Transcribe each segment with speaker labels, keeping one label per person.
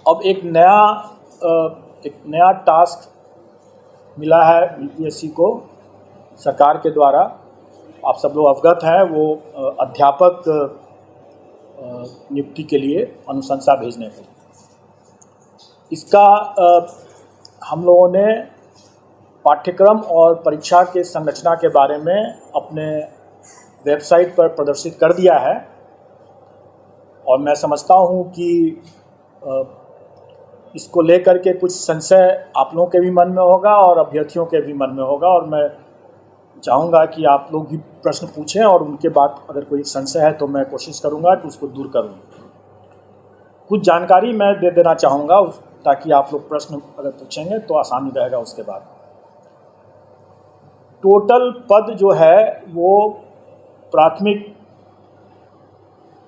Speaker 1: अब एक नया टास्क मिला है यूपीएससी को सरकार के द्वारा। आप सब लोग अवगत हैं, वो अध्यापक नियुक्ति के लिए अनुशंसा भेजने के लिए। इसका हम लोगों ने पाठ्यक्रम और परीक्षा के संरचना के बारे में अपने वेबसाइट पर प्रदर्शित कर दिया है और मैं समझता हूँ कि इसको लेकर के कुछ संशय आप लोगों के भी मन में होगा और अभ्यर्थियों के भी मन में होगा, और मैं चाहूँगा कि आप लोग भी प्रश्न पूछें और उनके बाद अगर कोई संशय है तो मैं कोशिश करूँगा कि उसको दूर करूँ। कुछ जानकारी मैं दे देना चाहूँगा ताकि आप लोग प्रश्न अगर पूछेंगे तो आसानी रहेगा। उसके बाद टोटल पद जो है वो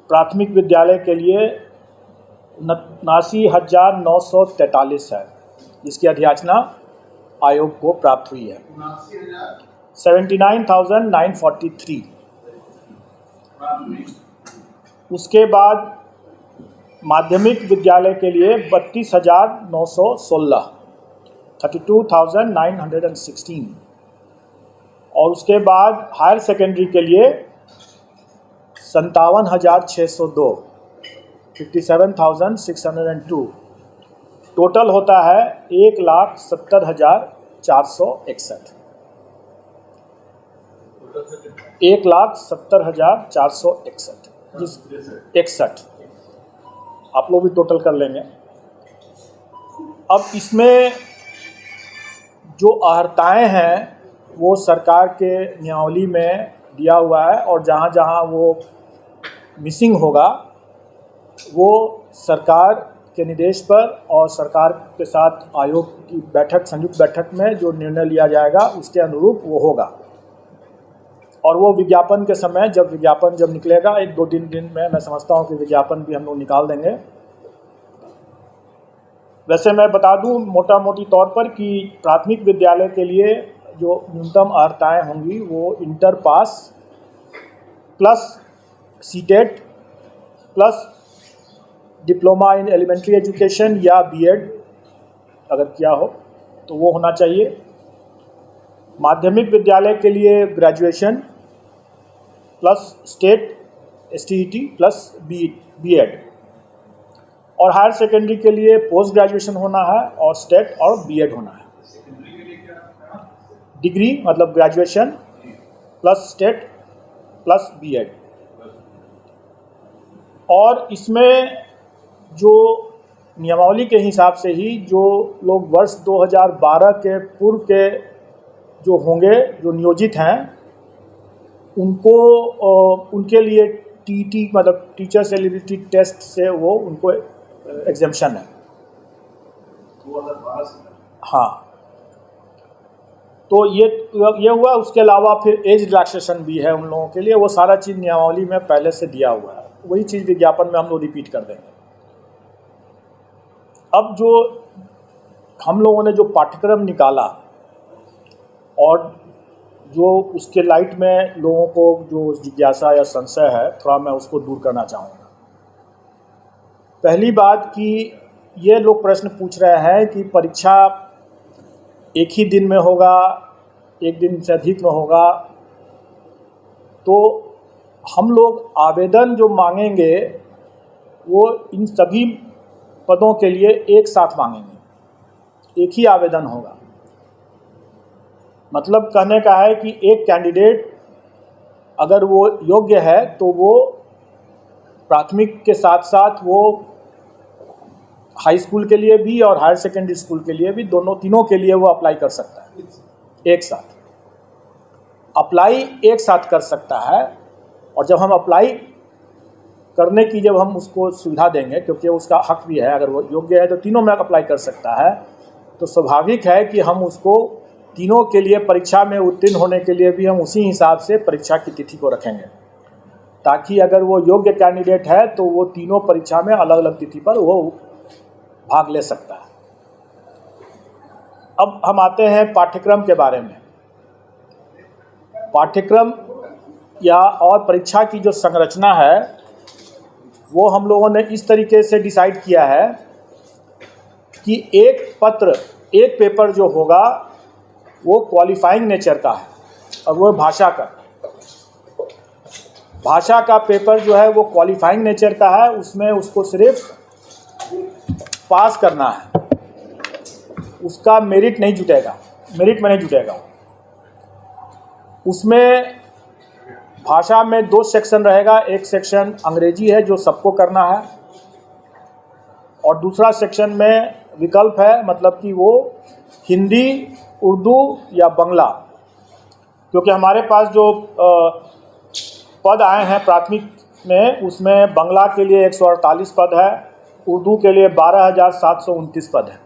Speaker 1: प्राथमिक विद्यालय के लिए 79,943 है, जिसकी अधियाचना आयोग को प्राप्त हुई है। 79,943। उसके बाद माध्यमिक विद्यालय के लिए 32,916, 32,916। और उसके बाद हायर सेकेंडरी के लिए 57,602, 57,602। टोटल होता है 1,70,461, 1,70,461। आप लोग भी टोटल कर लेंगे। अब इसमें जो अर्हताएँ हैं वो सरकार के नियमावली में दिया हुआ है, और जहाँ जहाँ वो मिसिंग होगा वो सरकार के निर्देश पर और सरकार के साथ आयोग की संयुक्त बैठक में जो निर्णय लिया जाएगा उसके अनुरूप वो होगा। और वो विज्ञापन के समय जब निकलेगा 1-2 दिन में मैं समझता हूँ कि विज्ञापन भी हम लोग निकाल देंगे। वैसे मैं बता दूँ मोटा मोटी तौर पर कि प्राथमिक विद्यालय के लिए जो न्यूनतम अर्हताएँ होंगी वो inter pass plus CTET plus diploma in elementary education या बीएड अगर किया हो तो वो होना चाहिए। माध्यमिक विद्यालय के लिए graduation plus state STET plus BEd, और हायर सेकेंडरी के लिए पोस्ट ग्रेजुएशन होना है और स्टेट और बीएड होना है। डिग्री मतलब graduation plus state plus BEd. और इसमें जो नियमावली के हिसाब से ही जो लोग वर्ष 2012 के पूर्व के जो होंगे, जो नियोजित हैं, उनको उनके लिए टीटी मतलब टीचर्स एलिजिबिलिटी टेस्ट से वो उनको एग्जेम्पशन है। हाँ, तो ये हुआ। उसके अलावा फिर एज रिलैक्सेशन भी है उन लोगों के लिए, वो सारा चीज़ नियमावली में पहले से दिया हुआ है। वही चीज़ विज्ञापन में हम लोग रिपीट कर देंगे। अब जो हम लोगों ने जो पाठ्यक्रम निकाला और जो उसके लाइट में लोगों को जो जिज्ञासा या संशय है, थोड़ा मैं उसको दूर करना चाहूँगा। पहली बात कि ये लोग प्रश्न पूछ रहे हैं कि परीक्षा एक ही दिन में होगा, एक दिन से अधिक में होगा, तो हम लोग आवेदन जो मांगेंगे वो इन सभी पदों के लिए एक साथ मांगेंगे, एक ही आवेदन होगा। मतलब कहने का है कि एक कैंडिडेट अगर वो योग्य है तो वो प्राथमिक के साथ साथ वो हाई स्कूल के लिए भी और हायर सेकेंडरी स्कूल के लिए भी, तीनों के लिए वो अप्लाई कर सकता है। एक साथ अप्लाई एक साथ कर सकता है। और जब हम अप्लाई करने की जब हम उसको सुविधा देंगे, क्योंकि उसका हक भी है, अगर वो योग्य है तो तीनों में अप्लाई कर सकता है, तो स्वाभाविक है कि हम उसको तीनों के लिए परीक्षा में उत्तीर्ण होने के लिए भी हम उसी हिसाब से परीक्षा की तिथि को रखेंगे, ताकि अगर वो योग्य कैंडिडेट है तो वो तीनों परीक्षा में अलग अलग तिथि पर वो भाग ले सकता है। अब हम आते हैं पाठ्यक्रम के बारे में। पाठ्यक्रम या और परीक्षा की जो संरचना है वो हम लोगों ने इस तरीके से डिसाइड किया है कि एक पेपर जो होगा वो क्वालिफाइंग नेचर का है और वो भाषा का पेपर जो है वो क्वालिफाइंग नेचर का है। उसमें उसको सिर्फ पास करना है, उसका मेरिट में नहीं जुटेगा। उसमें भाषा में 2 सेक्शन रहेगा। एक सेक्शन अंग्रेजी है जो सबको करना है और दूसरा सेक्शन में विकल्प है, मतलब कि वो हिंदी, उर्दू या बांग्ला। क्योंकि हमारे पास जो पद आए हैं प्राथमिक में, उसमें बांग्ला के लिए 148 पद है, उर्दू के लिए 12,729 पद है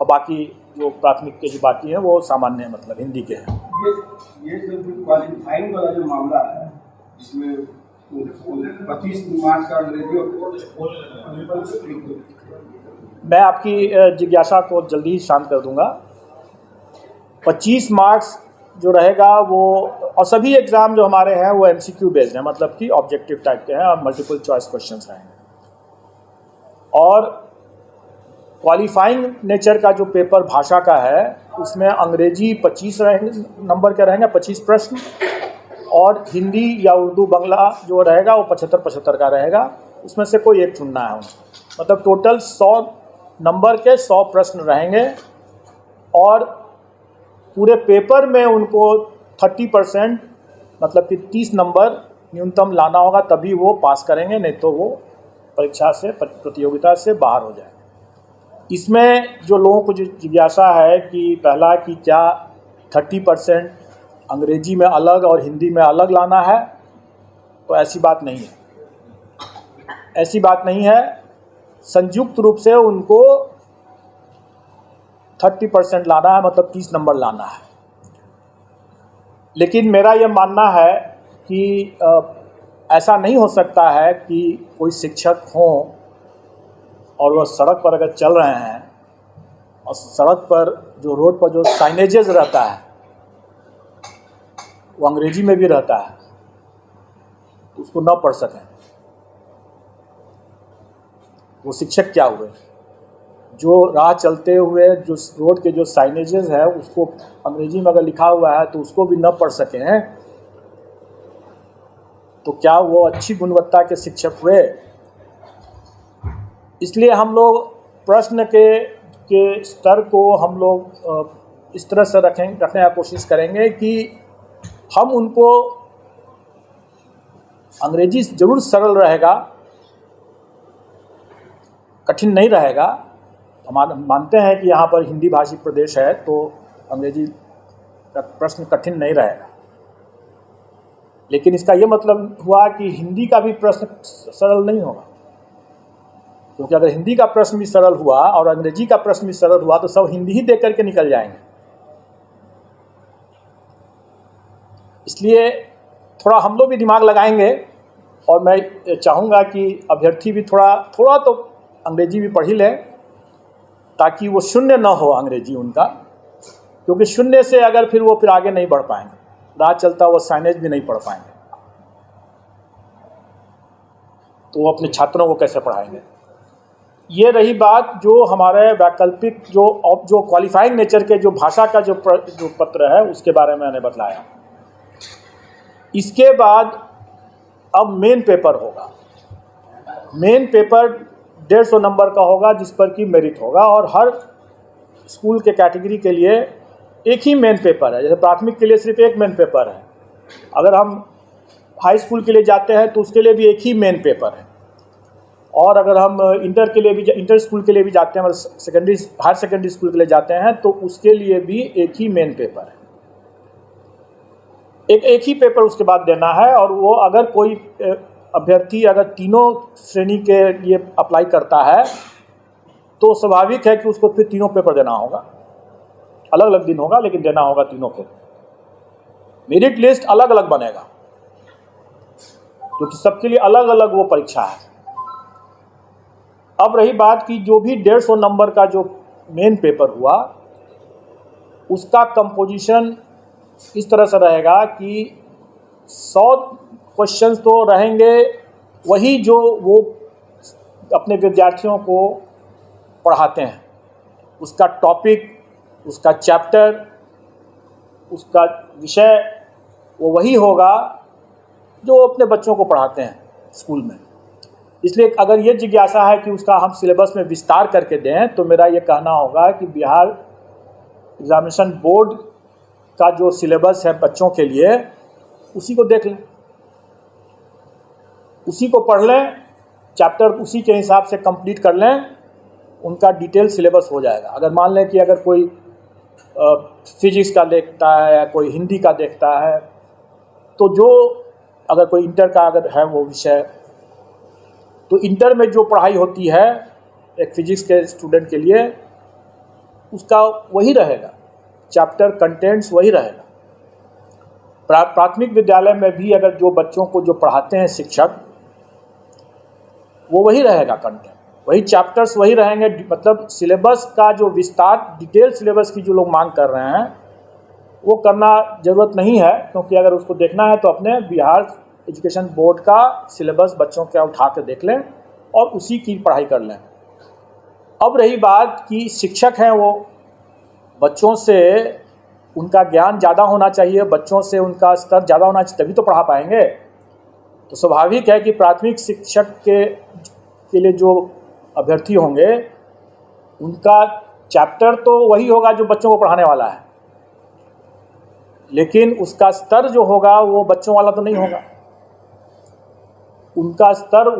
Speaker 1: और बाकी जो प्राथमिक के जो बाकी हैं वो सामान्य मतलब हिंदी के हैं।
Speaker 2: ये जो क्वालिफाइंग वाला जो मामला है, इसमें 25 मार्क्स का अंग्रेजी
Speaker 1: मैं आपकी जिज्ञासा को जल्दी ही शांत कर दूंगा। 25 मार्क्स जो रहेगा वो, और सभी एग्ज़ाम जो हमारे हैं वो MCQ बेस्ड हैं, मतलब कि ऑब्जेक्टिव टाइप के हैं और मल्टीपल चॉइस क्वेश्चंस रहेंगे। और क्वालिफाइंग नेचर का जो पेपर भाषा का है उसमें अंग्रेजी 25 नंबर के रहेंगे, 25 प्रश्न, और हिंदी या उर्दू बांग्ला जो रहेगा वो 75-75 का रहेगा। उसमें से कोई एक चुनना है उनको, मतलब टोटल 100 नंबर के 100 प्रश्न रहेंगे और पूरे पेपर में उनको 30% मतलब कि 30 नंबर न्यूनतम लाना होगा, तभी वो पास करेंगे, नहीं तो वो परीक्षा से, प्रतियोगिता से बाहर हो जाएंगे। इसमें जो लोगों को जो जिज्ञासा है कि पहला कि क्या 30% अंग्रेजी में अलग और हिंदी में अलग लाना है, तो ऐसी बात नहीं है। संयुक्त रूप से उनको 30% लाना है, मतलब 30 नंबर लाना है। लेकिन मेरा यह मानना है कि ऐसा नहीं हो सकता है कि कोई शिक्षक हो और वह सड़क पर अगर चल रहे हैं और सड़क पर जो रोड पर जो साइनेजेस रहता है वो अंग्रेजी में भी रहता है, तो उसको न पढ़ सकें, वो शिक्षक क्या हुए? जो राह चलते हुए जो रोड के जो साइनेजेस है उसको अंग्रेजी में अगर लिखा हुआ है तो उसको भी न पढ़ सके हैं, तो क्या वो अच्छी गुणवत्ता के शिक्षक हुए? इसलिए हम लोग प्रश्न के स्तर को हम लोग इस तरह से रखने का कोशिश करेंगे कि हम उनको, अंग्रेजी जरूर सरल रहेगा, कठिन नहीं रहेगा। हम मानते हैं कि यहाँ पर हिंदी भाषी प्रदेश है तो अंग्रेजी का प्रश्न कठिन नहीं रहेगा, लेकिन इसका ये मतलब हुआ कि हिंदी का भी प्रश्न सरल नहीं होगा, क्योंकि अगर हिंदी का प्रश्न भी सरल हुआ और अंग्रेजी का प्रश्न भी सरल हुआ तो सब हिंदी ही देख करके निकल जाएंगे। इसलिए थोड़ा हम लोग भी दिमाग लगाएंगे और मैं चाहूँगा कि अभ्यर्थी भी थोड़ा तो अंग्रेजी भी पढ़ ही लें, ताकि वो शून्य ना हो अंग्रेजी उनका, क्योंकि शून्य से अगर फिर वो आगे नहीं बढ़ पाएंगे, राह चलता वो साइनेज भी नहीं पढ़ पाएंगे, तो वो अपने छात्रों को कैसे पढ़ाएंगे। ये रही बात जो हमारे वैकल्पिक जो क्वालिफाइंग नेचर के जो भाषा का जो पत्र है उसके बारे में मैंने बताया। इसके बाद अब मेन पेपर होगा। मेन पेपर 150 नंबर का होगा जिस पर कि मेरिट होगा, और हर स्कूल के कैटेगरी के लिए एक ही मेन पेपर है। जैसे प्राथमिक के लिए सिर्फ एक मेन पेपर है, अगर हम हाई स्कूल के लिए जाते हैं तो उसके लिए भी एक ही मेन पेपर है, और अगर हम इंटर स्कूल के लिए भी जाते हैं, मतलब हायर सेकेंडरी स्कूल के लिए जाते हैं तो उसके लिए भी एक ही मेन पेपर है। एक ही पेपर उसके बाद देना है, और वो अगर कोई अभ्यर्थी अगर तीनों श्रेणी के लिए अप्लाई करता है तो स्वाभाविक है कि उसको फिर तीनों पेपर देना होगा। अलग अलग दिन होगा लेकिन देना होगा तीनों को। मेरिट लिस्ट अलग अलग बनेगा क्योंकि सबके लिए अलग अलग वो परीक्षा है। अब रही बात कि जो भी 150 नंबर का जो मेन पेपर हुआ उसका कंपोजिशन इस तरह से रहेगा कि 100 क्वेश्चंस तो रहेंगे वही जो वो अपने विद्यार्थियों को पढ़ाते हैं, उसका टॉपिक, उसका चैप्टर, उसका विषय वो वही होगा जो अपने बच्चों को पढ़ाते हैं स्कूल में। इसलिए अगर ये जिज्ञासा है कि उसका हम सिलेबस में विस्तार करके दें, तो मेरा ये कहना होगा कि बिहार एग्जामिनेशन बोर्ड का जो सिलेबस है बच्चों के लिए, उसी को देख लें, उसी को पढ़ लें, चैप्टर उसी के हिसाब से कंप्लीट कर लें, उनका डिटेल सिलेबस हो जाएगा। अगर मान लें कि अगर कोई फिजिक्स का देखता है या कोई हिंदी का देखता है, तो जो अगर कोई इंटर का अगर है वो विषय, तो इंटर में जो पढ़ाई होती है एक फिजिक्स के स्टूडेंट के लिए, उसका वही रहेगा, चैप्टर कंटेंट्स वही रहेगा। प्राथमिक विद्यालय में भी अगर जो बच्चों को जो पढ़ाते हैं शिक्षक, वो वही रहेगा, कंटेंट वही, चैप्टर्स वही रहेंगे। मतलब सिलेबस का जो विस्तार, डिटेल सिलेबस की जो लोग मांग कर रहे हैं, वो करना ज़रूरत नहीं है, क्योंकि अगर उसको देखना है तो अपने बिहार एजुकेशन बोर्ड का सिलेबस बच्चों का उठा के देख लें और उसी की पढ़ाई कर लें। अब रही बात कि शिक्षक हैं, वो बच्चों से उनका ज्ञान ज़्यादा होना चाहिए, बच्चों से उनका स्तर ज़्यादा होना चाहिए, तभी तो पढ़ा पाएंगे। तो स्वाभाविक है कि प्राथमिक शिक्षक के लिए जो अभ्यर्थी होंगे, उनका चैप्टर तो वही होगा जो बच्चों को पढ़ाने वाला है, लेकिन उसका स्तर जो होगा वो बच्चों वाला तो नहीं होगा। उनका स्तर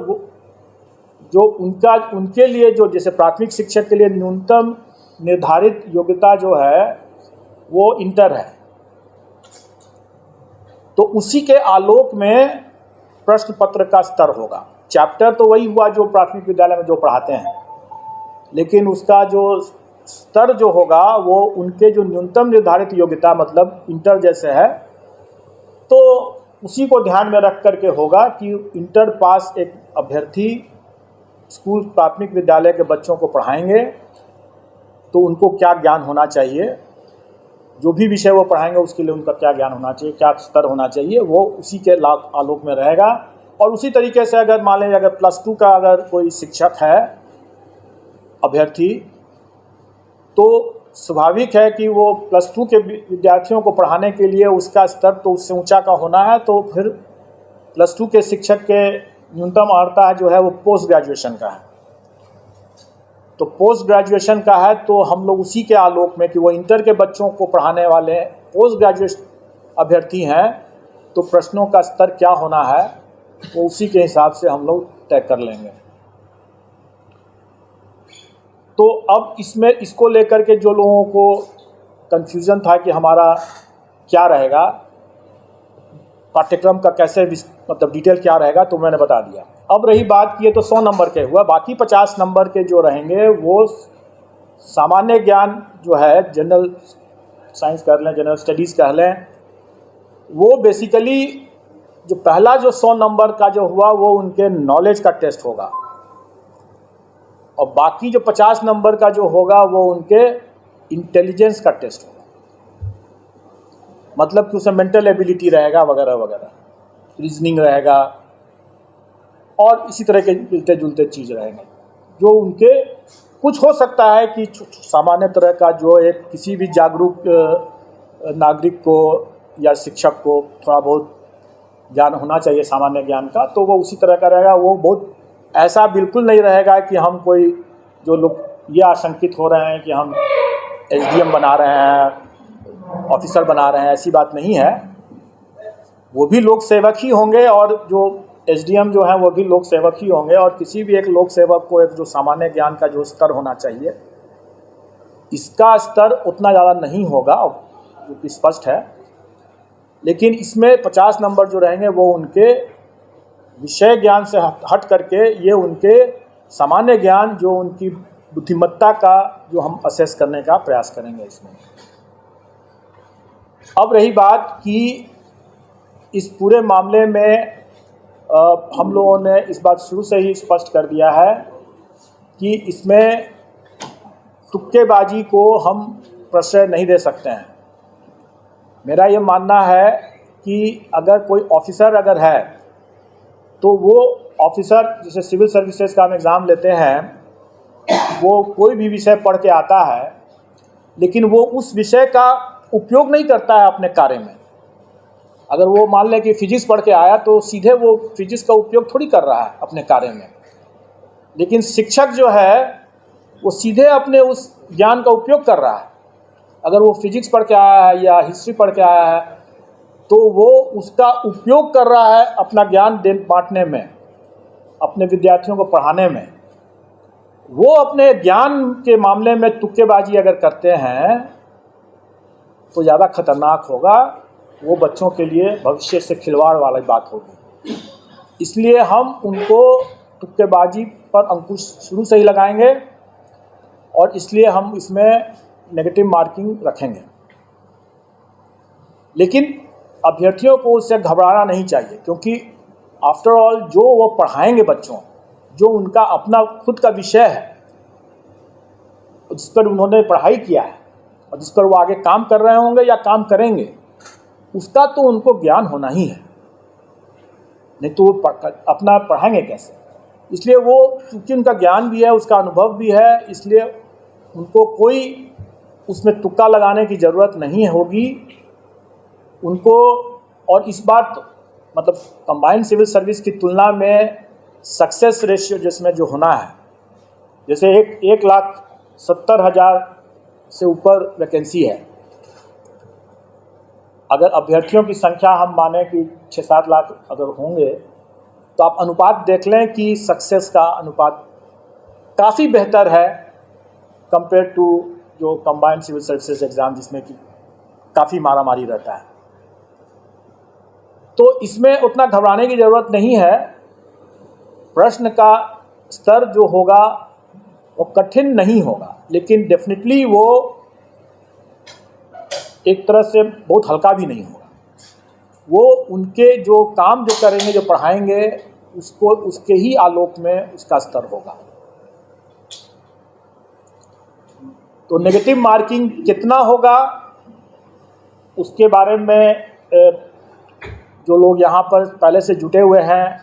Speaker 1: जो उनके लिए जो, जैसे प्राथमिक शिक्षक के लिए न्यूनतम निर्धारित योग्यता जो है वो इंटर है, तो उसी के आलोक में प्रश्न पत्र का स्तर होगा। चैप्टर तो वही हुआ जो प्राथमिक विद्यालय में जो पढ़ाते हैं, लेकिन उसका जो स्तर जो होगा वो उनके जो न्यूनतम निर्धारित योग्यता, मतलब इंटर जैसे है, तो उसी को ध्यान में रख करके होगा कि इंटर पास एक अभ्यर्थी स्कूल प्राथमिक विद्यालय के बच्चों को पढ़ाएंगे तो उनको क्या ज्ञान होना चाहिए, जो भी विषय वो पढ़ाएंगे उसके लिए उनका क्या ज्ञान होना चाहिए, क्या स्तर होना चाहिए, वो उसी के आलोक में रहेगा। और उसी तरीके से अगर मान लीजिए अगर +2 का अगर कोई शिक्षक है अभ्यर्थी, तो स्वाभाविक है कि वो +2 के विद्यार्थियों को पढ़ाने के लिए उसका स्तर तो उससे ऊंचा का होना है, तो फिर +2 के शिक्षक के न्यूनतम अर्हता है जो है वो पोस्ट ग्रेजुएशन का है। तो पोस्ट ग्रेजुएशन का है तो हम लोग उसी के आलोक में कि वो इंटर के बच्चों को पढ़ाने वाले पोस्ट ग्रेजुएट अभ्यर्थी हैं, तो प्रश्नों का स्तर क्या होना है वो उसी के हिसाब से हम लोग तय कर लेंगे। तो अब इसमें इसको लेकर के जो लोगों को कन्फ्यूज़न था कि हमारा क्या रहेगा, पाठ्यक्रम का कैसे मतलब डिटेल क्या रहेगा, तो मैंने बता दिया। अब रही बात कि ये तो 100 नंबर के हुआ, बाकी 50 नंबर के जो रहेंगे वो सामान्य ज्ञान जो है, जनरल साइंस कह लें, जनरल स्टडीज़ कह लें, वो बेसिकली जो पहला जो 100 नंबर का जो हुआ वो उनके नॉलेज का टेस्ट होगा, और बाकी जो 50 नंबर का जो होगा वो उनके इंटेलिजेंस का टेस्ट होगा। मतलब कि उसमें मेंटल एबिलिटी रहेगा वगैरह वगैरह, रीजनिंग रहेगा और इसी तरह के मिलते जुलते चीज़ रहेंगे, जो उनके कुछ हो सकता है कि सामान्य तरह का जो एक किसी भी जागरूक नागरिक को या शिक्षक को थोड़ा बहुत ज्ञान होना चाहिए सामान्य ज्ञान का, तो वो उसी तरह का रहेगा। वो बहुत ऐसा बिल्कुल नहीं रहेगा कि हम कोई, जो लोग ये आशंकित हो रहे हैं कि हम SDM बना रहे हैं, ऑफिसर बना रहे हैं, ऐसी बात नहीं है। वो भी लोक सेवक ही होंगे, और जो SDM जो हैं वो भी लोक सेवक ही होंगे, और किसी भी एक लोक सेवक को एक जो सामान्य ज्ञान का जो स्तर होना चाहिए, इसका स्तर उतना ज़्यादा नहीं होगा, जो कि स्पष्ट है। लेकिन इसमें 50 नंबर जो रहेंगे वो उनके विषय ज्ञान से हट करके ये उनके सामान्य ज्ञान, जो उनकी बुद्धिमत्ता का जो हम असेस करने का प्रयास करेंगे इसमें। अब रही बात कि इस पूरे मामले में हम लोगों ने इस बात शुरू से ही स्पष्ट कर दिया है कि इसमें तुक्केबाजी को हम प्रश्रय नहीं दे सकते हैं। मेरा ये मानना है कि अगर कोई ऑफिसर अगर है, तो वो ऑफिसर, जैसे सिविल सर्विसेज का हम एग्ज़ाम लेते हैं, वो कोई भी विषय पढ़ के आता है, लेकिन वो उस विषय का उपयोग नहीं करता है अपने कार्य में। अगर वो मान लें कि फिजिक्स पढ़ के आया तो सीधे वो फिजिक्स का उपयोग थोड़ी कर रहा है अपने कार्य में, लेकिन शिक्षक जो है वो सीधे अपने उस ज्ञान का उपयोग कर रहा है। अगर वो फिजिक्स पढ़ के आया है या हिस्ट्री पढ़ के आया है तो वो उसका उपयोग कर रहा है अपना ज्ञान बांटने में, अपने विद्यार्थियों को पढ़ाने में। वो अपने ज्ञान के मामले में तुक्केबाजी अगर करते हैं तो ज़्यादा खतरनाक होगा, वो बच्चों के लिए भविष्य से खिलवाड़ वाली बात होगी। इसलिए हम उनको तुक्केबाजी पर अंकुश शुरू से ही लगाएंगे और इसलिए हम इसमें नेगेटिव मार्किंग रखेंगे। लेकिन अभ्यर्थियों को उससे घबराना नहीं चाहिए, क्योंकि आफ्टर ऑल जो वो पढ़ाएंगे बच्चों, जो उनका अपना खुद का विषय है, जिस पर उन्होंने पढ़ाई किया है और जिस पर वो आगे काम कर रहे होंगे या काम करेंगे, उसका तो उनको ज्ञान होना ही है, नहीं तो वो अपना पढ़ाएंगे कैसे। इसलिए वो क्योंकि उनका ज्ञान भी है, उसका अनुभव भी है, इसलिए उनको कोई उसमें तुक्का लगाने की ज़रूरत नहीं होगी उनको। और इस बार तो मतलब कंबाइंड सिविल सर्विस की तुलना में सक्सेस रेशियो जिसमें जो होना है, जैसे 1,70,000 से ऊपर वैकेंसी है, अगर अभ्यर्थियों की संख्या हम माने कि 6-7 लाख अगर होंगे तो आप अनुपात देख लें कि सक्सेस का अनुपात काफ़ी बेहतर है कंपेयर टू जो कंबाइंड सिविल सर्विसेज एग्ज़ाम जिसमें कि काफ़ी मारामारी रहता है। तो इसमें उतना घबराने की ज़रूरत नहीं है। प्रश्न का स्तर जो होगा वो कठिन नहीं होगा, लेकिन डेफिनेटली वो एक तरह से बहुत हल्का भी नहीं होगा। वो उनके जो काम जो करेंगे, जो पढ़ाएंगे, उसको उसके ही आलोक में उसका स्तर होगा। तो नेगेटिव मार्किंग कितना होगा उसके बारे में जो लोग यहाँ पर पहले से जुटे हुए हैं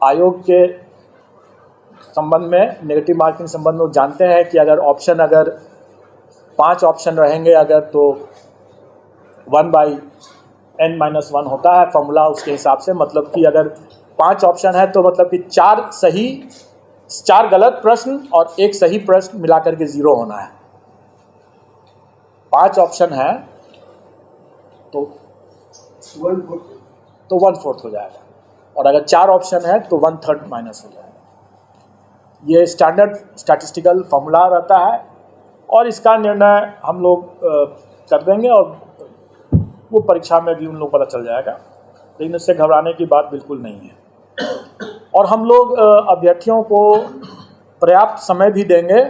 Speaker 1: आयोग के संबंध में, नेगेटिव मार्किंग संबंध में, जानते हैं कि अगर 5 ऑप्शन रहेंगे अगर, तो 1/n-1 होता है फॉर्मूला उसके हिसाब से। मतलब कि अगर 5 ऑप्शन है तो मतलब कि 4 गलत प्रश्न और 1 सही प्रश्न मिलाकर के 0 होना है। 5 ऑप्शन है तो 1/4 हो जाएगा, और अगर 4 ऑप्शन है तो 1/3 माइनस हो जाएगा। ये स्टैंडर्ड स्टैटिस्टिकल फॉर्मूला रहता है और इसका निर्णय हम लोग कर देंगे और वो परीक्षा में भी उन लोग पता चल जाएगा, लेकिन इससे घबराने की बात बिल्कुल नहीं है। और हम लोग अभ्यर्थियों को पर्याप्त समय भी देंगे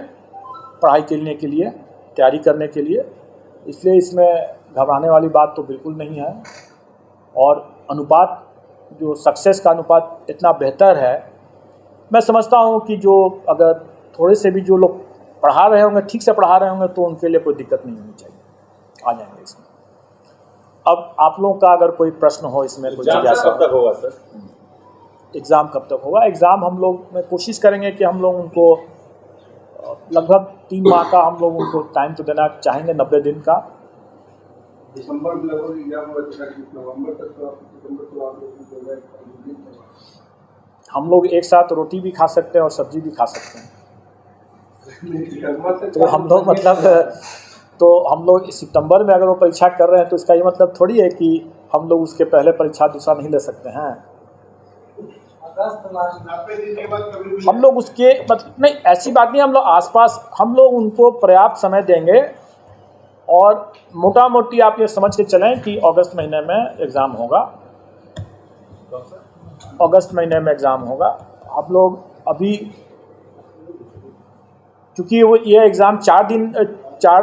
Speaker 1: पढ़ाई करने के लिए, तैयारी करने के लिए, इसलिए इसमें घबराने वाली बात तो बिल्कुल नहीं है। और अनुपात जो सक्सेस का अनुपात इतना बेहतर है, मैं समझता हूँ कि जो अगर थोड़े से भी जो लोग पढ़ा रहे होंगे, ठीक से पढ़ा रहे होंगे, तो उनके लिए कोई दिक्कत नहीं होनी चाहिए, आ जाएंगे इसमें। अब आप लोगों का अगर कोई प्रश्न हो इसमें, कोई जिज्ञासा।
Speaker 3: कब तक होगा सर
Speaker 1: एग्ज़ाम कब तक होगा? एग्ज़ाम हम लोग में कोशिश करेंगे कि हम लोग उनको लगभग 3 माह का हम लोग उनको टाइम तो देना चाहेंगे, 90 दिन का।
Speaker 2: दिसंबर में लगभग एग्जाम होगा, नवंबर तक तो सितंबर तो आप लोग
Speaker 1: हम लोग एक साथ रोटी भी खा सकते हैं और सब्जी भी खा सकते हैं। तो हम लोग हम लोग सितंबर में अगर वो परीक्षा कर रहे हैं तो इसका ये मतलब थोड़ी है कि हम लोग उसके पहले परीक्षा दूसरा नहीं ले सकते हैं। हम लोग उसके मतलब नहीं, ऐसी बात नहीं, हम लोग आसपास हम लोग उनको पर्याप्त समय देंगे। और मोटा मोटी आप ये समझ के चलें कि अगस्त महीने में एग्ज़ाम होगा, अगस्त महीने में एग्ज़ाम होगा। हम लोग अभी चूँकि वो ये एग्ज़ाम 4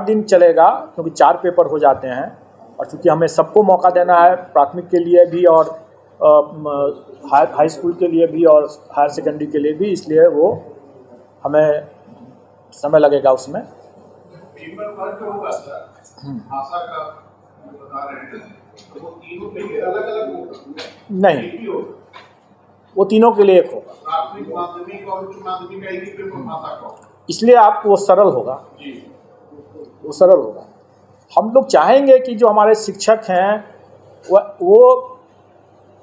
Speaker 1: दिन चलेगा, क्योंकि 4 पेपर हो जाते हैं, और चूँकि हमें सबको मौका देना है, प्राथमिक के लिए भी और हाई स्कूल के लिए भी और हायर सेकेंडरी के लिए भी, इसलिए वो हमें समय लगेगा उसमें। नहीं, वो तीनों के लिए एक होगा।
Speaker 3: प्राथमिक, माध्यमिक और उच्च माध्यमिक का एक ही पेपर भाषा का,
Speaker 1: इसलिए आपको वो सरल होगा, वो सरल होगा। हम लोग चाहेंगे कि जो हमारे शिक्षक हैं वो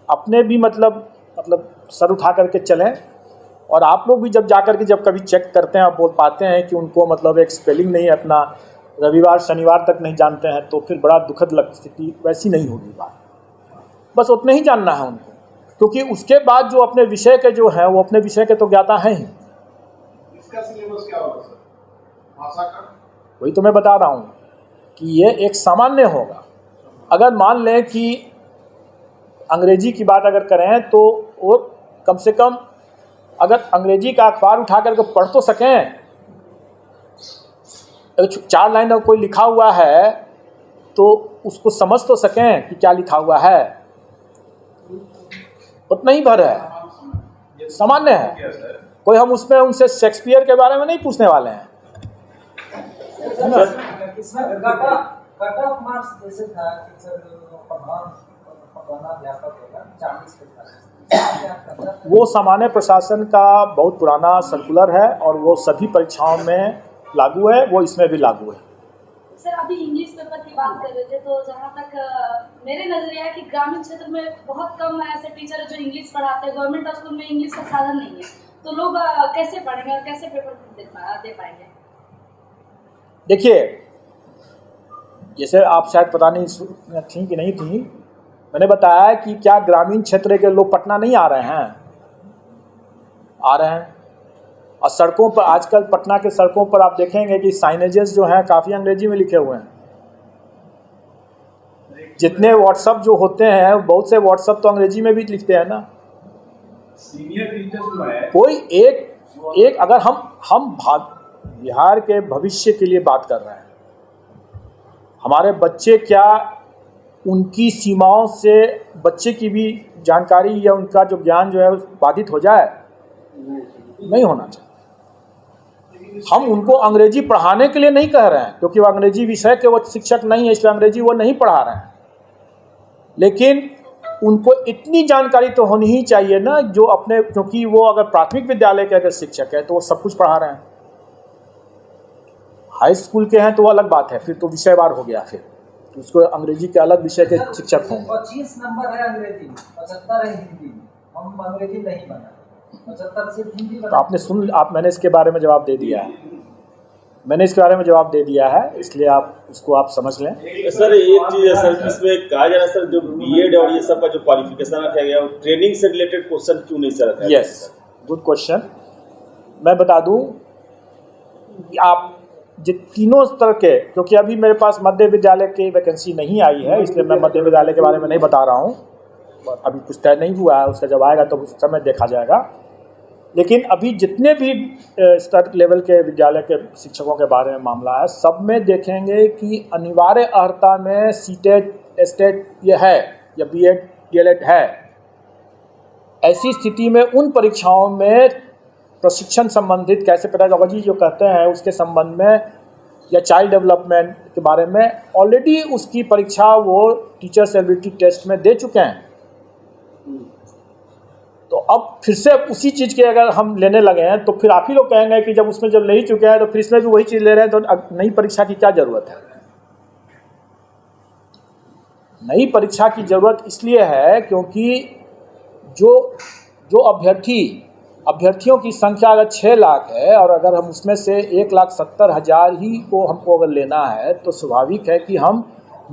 Speaker 1: अपने भी मतलब सर उठा करके चलें, और आप लोग भी जब जा कर के जब कभी चेक करते हैं, आप बोल पाते हैं कि उनको मतलब एक स्पेलिंग नहीं अपना रविवार शनिवार तक नहीं जानते हैं, तो फिर बड़ा दुखद स्थिति वैसी नहीं होगी बात। बस उतना ही जानना है उनको, क्योंकि उसके बाद जो अपने विषय के जो हैं वो अपने विषय के तो ज्ञाता हैं ही।
Speaker 3: इसका सिलेबस क्या होगा सर, भाषा का?
Speaker 1: वही तो मैं बता रहा हूँ कि ये एक सामान्य होगा। अगर मान लें कि अंग्रेजी की बात अगर करें तो वो कम से कम अगर अंग्रेजी का अखबार उठा करके पढ़ तो सकें, 4 लाइन में कोई लिखा हुआ है तो उसको समझ तो सकें कि क्या लिखा हुआ है, उतना ही भर है, सामान्य है। कोई हम उसमें उनसे शेक्सपियर के बारे में नहीं पूछने वाले हैं।
Speaker 4: इसमें कट ऑफ मार्क्स जैसे था कि सर पढ़ाना व्यापक होगा 40 के था,
Speaker 1: वो सामान्य प्रशासन का बहुत पुराना सर्कुलर है और वो सभी परीक्षाओं में लागू है, वो इसमें भी लागू है।
Speaker 5: सर अभी इंग्लिश पेपर की बात कर रहे थे, तो जहाँ तक मेरे नजरिया है कि ग्रामीण क्षेत्र में बहुत कम ऐसे टीचर है जो इंग्लिश पढ़ाते हैं। गवर्नमेंट स्कूल में इंग्लिश का साधन नहीं है, तो लोग कैसे पढ़ेंगे और कैसे पेपर दे पाएंगे?
Speaker 1: देखिए, जैसे आप शायद पता नहीं थी कि नहीं थी, मैंने बताया कि क्या ग्रामीण क्षेत्र के लोग पटना नहीं आ रहे हैं? आ रहे हैं। और सड़कों पर आजकल पटना के सड़कों पर आप देखेंगे कि साइनेजेस जो हैं काफ़ी अंग्रेजी में लिखे हुए हैं। जितने व्हाट्सअप जो होते हैं, बहुत से व्हाट्सअप तो अंग्रेजी में भी लिखते हैं ना।
Speaker 3: सीनियर टीचर्स जो है,
Speaker 1: कोई एक अगर हम बिहार के भविष्य के लिए बात कर रहे हैं, हमारे बच्चे क्या उनकी सीमाओं से बच्चे की भी जानकारी या उनका जो ज्ञान जो है बाधित हो जाए? नहीं होना चाहिए। हम उनको अंग्रेजी पढ़ाने के लिए नहीं कह रहे हैं, क्योंकि वो अंग्रेजी विषय के वो शिक्षक नहीं है, इसलिए अंग्रेजी वो नहीं पढ़ा रहे हैं। लेकिन उनको इतनी जानकारी तो होनी ही चाहिए ना, जो अपने, क्योंकि वो अगर प्राथमिक विद्यालय के अगर शिक्षक है तो वो सब कुछ पढ़ा रहे हैं। हाई स्कूल के हैं तो वो अलग बात है, फिर तो विषयवार हो गया, फिर उसको अंग्रेजी के अलग विषय के शिक्षक होंगे।
Speaker 4: 25 नंबर है अंग्रेजी में, 75 है हिंदी में। हम अंग्रेजी नहीं बना, 75 सिर्फ हिंदी बना।
Speaker 1: तो आपने मैंने इसके बारे में जवाब दे दिया है, इसलिए आप उसको आप समझ लें।
Speaker 6: सर एक चीज है सर, इसमें कहा जा रहा है सर, जो बीएड और ये सब का जो क्वालिफिकेशन रखा गया, ट्रेनिंग से रिलेटेड क्वेश्चन क्यों नहीं सर रखा गया?
Speaker 1: Yes, good question. मैं बता दूं, आप तीनों स्तर के, क्योंकि अभी मेरे पास मध्य विद्यालय की वैकेंसी नहीं आई है, इसलिए मैं मध्य विद्यालय के बारे में नहीं बता रहा हूँ, अभी कुछ तय नहीं हुआ है, उसका जब आएगा तो उस समय देखा जाएगा। लेकिन अभी जितने भी स्तर लेवल के विद्यालय के शिक्षकों के बारे में मामला है, सब में देखेंगे कि अनिवार्य अर्हता में सीटेट, एस्टेट ये है या बीएड डीएलएड है। ऐसी स्थिति में उन परीक्षाओं में प्रशिक्षण संबंधित कैसे पेडागोजी जो कहते हैं उसके संबंध में या चाइल्ड डेवलपमेंट के बारे में ऑलरेडी उसकी परीक्षा वो टीचर्स एबिलिटी टेस्ट में दे चुके हैं। तो अब फिर से उसी चीज़ के अगर हम लेने लगे हैं तो फिर आप ही लोग कहेंगे कि जब उसमें जब ले ही चुके हैं तो फिर इसमें भी वही चीज़ ले रहे हैं, तो नई परीक्षा की क्या ज़रूरत है? नई परीक्षा की ज़रूरत इसलिए है क्योंकि जो अभ्यर्थियों की संख्या अगर 6 लाख है और अगर हम उसमें से 1,70,000 ही को हमको अगर लेना है, तो स्वाभाविक है कि हम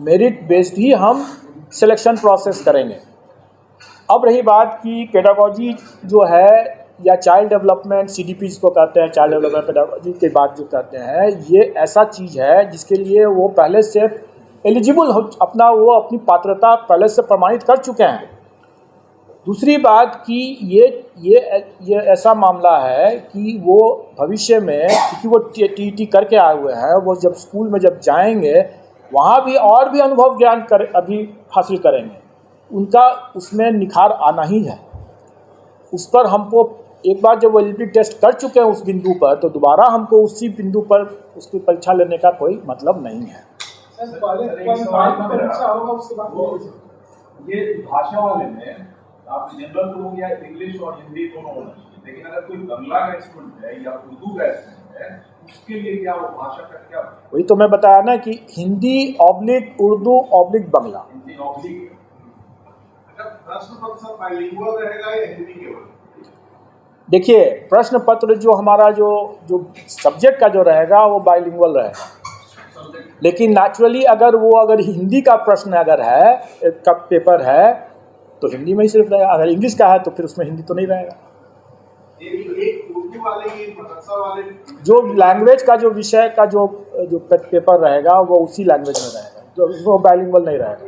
Speaker 1: मेरिट बेस्ड ही हम सिलेक्शन प्रोसेस करेंगे। अब रही बात कि पेडागोजी जो है या चाइल्ड डेवलपमेंट, सीडीपी जिसको कहते हैं, चाइल्ड डेवलपमेंट पेडागोजी की बात जो कहते हैं, ये ऐसा चीज़ है जिसके लिए वो पहले से एलिजिबल हो, अपनी पात्रता पहले से प्रमाणित कर चुके हैं। दूसरी बात कि ये ऐसा मामला है कि वो भविष्य में, क्योंकि वो टीईटी करके आए हुए हैं, वो जब स्कूल में जब जाएंगे वहाँ भी और भी अनुभव ज्ञान अभी हासिल करेंगे, उनका उसमें निखार आना ही है। उस पर हमको एक बार जब वो एलिजिबिलिटी टेस्ट कर चुके हैं उस बिंदु पर, तो दोबारा हमको उसी बिंदु पर उसकी परीक्षा लेने का कोई मतलब नहीं है।
Speaker 2: ये भाषा वाले में
Speaker 3: आप जनरल तो हो गया, इंग्लिश और हिंदी दोनों होना चाहिए, लेकिन अगर कोई बंगला का स्टूडेंट है या उर्दू का स्टूडेंट है, उसके लिए क्या वो भाषा का क्या
Speaker 1: वही तो मैं बताया ना कि हिंदी ऑब्लिक उर्दू ऑब्लिक बंगला।
Speaker 3: हिंदी ऑब्लिक प्रश्न पत्र बाइलिंगुअल रहेगा या हिंदी केवल?
Speaker 1: देखिए, प्रश्न पत्र जो हमारा जो सब्जेक्ट का जो रहेगा वो बाइलिंगुअल रहेगा, लेकिन नेचुरली अगर हिंदी का प्रश्न अगर है का पेपर है तो हिंदी में ही सिर्फ रहेगा, अगर इंग्लिश का है तो फिर उसमें हिंदी तो नहीं रहेगा।
Speaker 3: एक उर्दू वाले की मदरसा वाले
Speaker 1: जो लैंग्वेज का जो विषय का जो पेपर रहेगा वो उसी लैंग्वेज में रहेगा, जो वो बाइलिंगुअल नहीं रहेगा।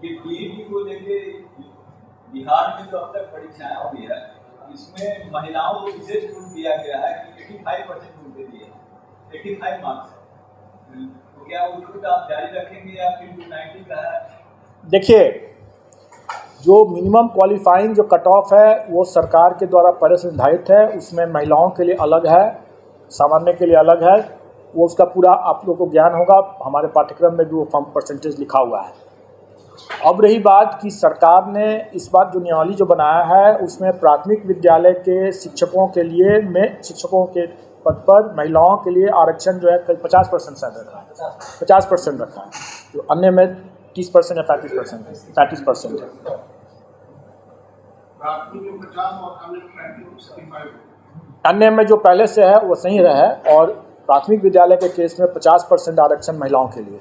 Speaker 7: ये पीईटी को लेके बिहार में तो अब तक परीक्षाएं हुई है, इसमें महिलाओं को विशेष छूट दिया गया है कि 85% छूट दे दिए, 85 मार्क्स। तो क्या वो छूट आप जारी रखेंगे या फिर 90 का है?
Speaker 1: देखिए, जो मिनिमम क्वालिफाइंग जो कट ऑफ है वो सरकार के द्वारा पहले से निर्धारित है, उसमें महिलाओं के लिए अलग है, सामान्य के लिए अलग है, वो उसका पूरा आप लोगों को ज्ञान होगा, हमारे पाठ्यक्रम में भी वो फॉर्म परसेंटेज लिखा हुआ है। अब रही बात कि सरकार ने इस बात जो नियमावली जो बनाया है उसमें प्राथमिक विद्यालय के शिक्षकों के लिए शिक्षकों के पद पर महिलाओं के लिए आरक्षण जो है 50% शायद रखा है, 50% रखा है, तो अन्य में 30% या 35% है।
Speaker 3: प्राथमिक में 50 और अन्य में 35।
Speaker 1: अन्य में जो पहले से है वो सही रहे, और प्राथमिक विद्यालय के केस में 50% आरक्षण महिलाओं के लिए।